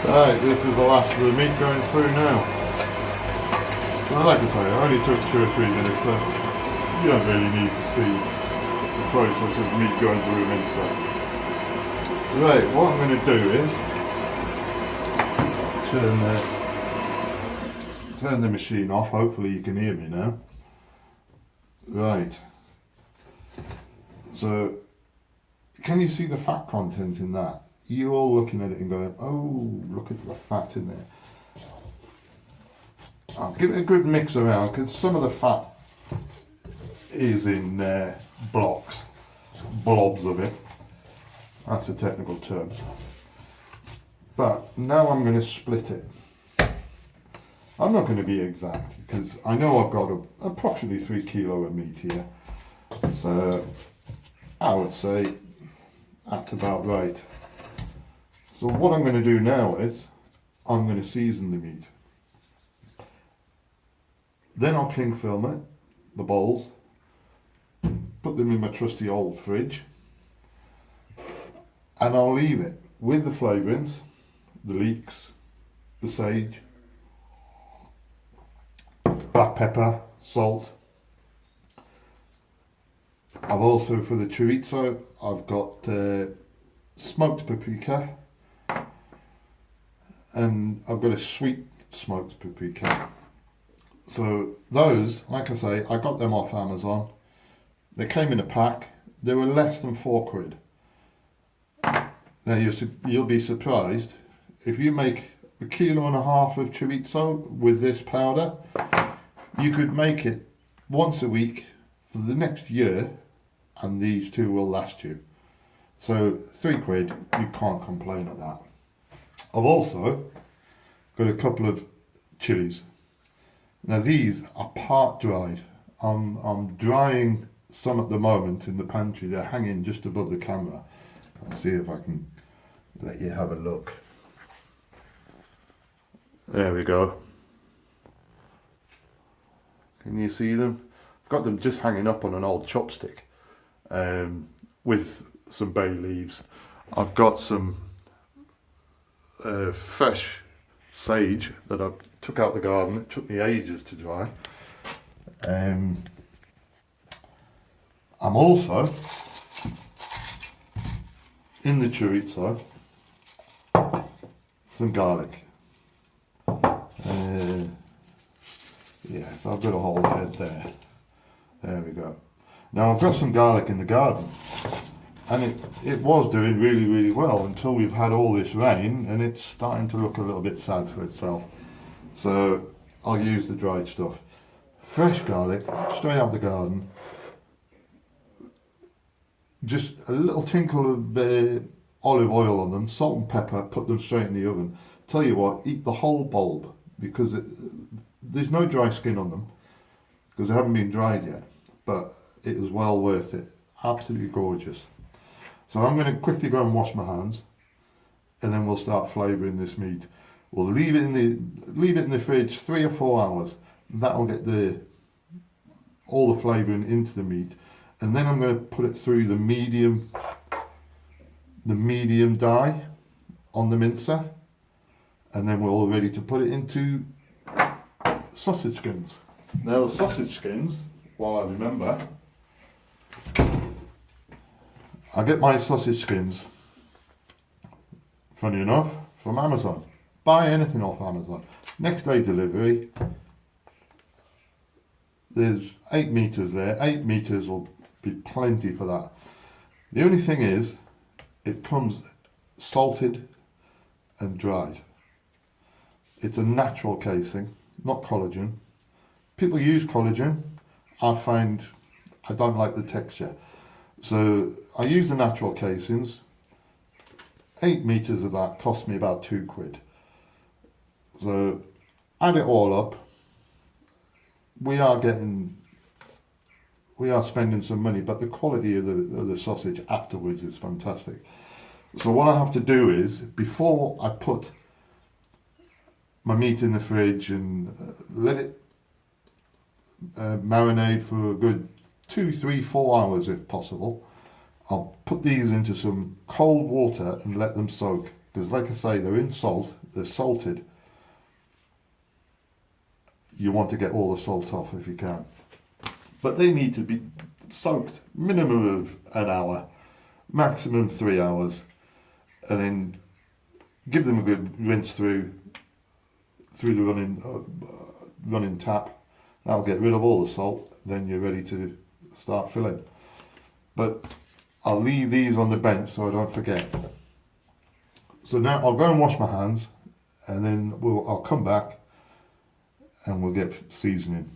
Right, this is the last of the meat going through now. Well, like I say, it only took 2 or 3 minutes, but you don't really need to see the process of meat going through a mincer. Right, what I'm going to do is turn the machine off. Hopefully you can hear me now. Right. So, can you see the fat content in that? You're all looking at it and going, oh, look at the fat in there. I'll give it a good mix around because some of the fat is in blobs of it. That's a technical term. But now I'm going to split it. I'm not going to be exact because I know I've got approximately 3 kilo of meat here. So I would say that's about right. So what I'm going to do now is I'm going to season the meat. Then I'll cling film it, the bowls, put them in my trusty old fridge, and I'll leave it with the flavourings, the leeks, the sage, black pepper, salt. I've also, for the chorizo, I've got smoked paprika, and I've got a sweet smoked paprika. So those, like I say, I got them off Amazon. They came in a pack. They were less than £4. Now you'll be surprised if you make 1.5 kilos of chorizo with this powder. You could make it once a week for the next year, and these two will last you. So £3, you can't complain at that. I've also got a couple of chilies. Now these are part dried. I'm drying some at the moment in the pantry. They're hanging just above the camera. I'll see if I can let you have a look. There we go. Can you see them? I've got them just hanging up on an old chopstick with some bay leaves. I've got some fresh sage that I took out the garden. It took me ages to dry. I'm also in the chorizo some garlic. Yes, I've got a whole head there. There we go. Now I've got some garlic in the garden, and it was doing really, really well until we've had all this rain, and it's starting to look a little bit sad for itself. So I'll use the dried stuff. Fresh garlic, straight out of the garden. Just a little tinkle of olive oil on them, salt and pepper, put them straight in the oven. Tell you what, eat the whole bulb because there's no dry skin on them because they haven't been dried yet, but it is well worth it. Absolutely gorgeous. So I'm going to quickly go and wash my hands, and then we'll start flavouring this meat. We'll leave it in the fridge 3 or 4 hours. That'll get all the flavouring into the meat, and then I'm going to put it through the medium dye on the mincer, and then we're all ready to put it into sausage skins. Now the sausage skins, while I remember, I get my sausage skins, funny enough, from Amazon. Buy anything off Amazon. Next day delivery. There's 8 meters there. 8 meters will be plenty for that. The only thing is, it comes salted and dried. It's a natural casing, not collagen. People use collagen. I find I don't like the texture. So I use the natural casings. 8 meters of that cost me about £2. So add it all up. We are spending some money, but the quality of the sausage afterwards is fantastic. So what I have to do is, before I put my meat in the fridge and let it marinate for a good 2, 3, 4 hours if possible, I'll put these into some cold water and let them soak. because like I say, they're in salt, they're salted. You want to get all the salt off if you can. But they need to be soaked minimum of an hour, maximum 3 hours, and then give them a good rinse through the running tap. That'll get rid of all the salt. Then you're ready to start filling. But I'll leave these on the bench so I don't forget. So now I'll go and wash my hands, and then I'll come back and we'll get seasoning.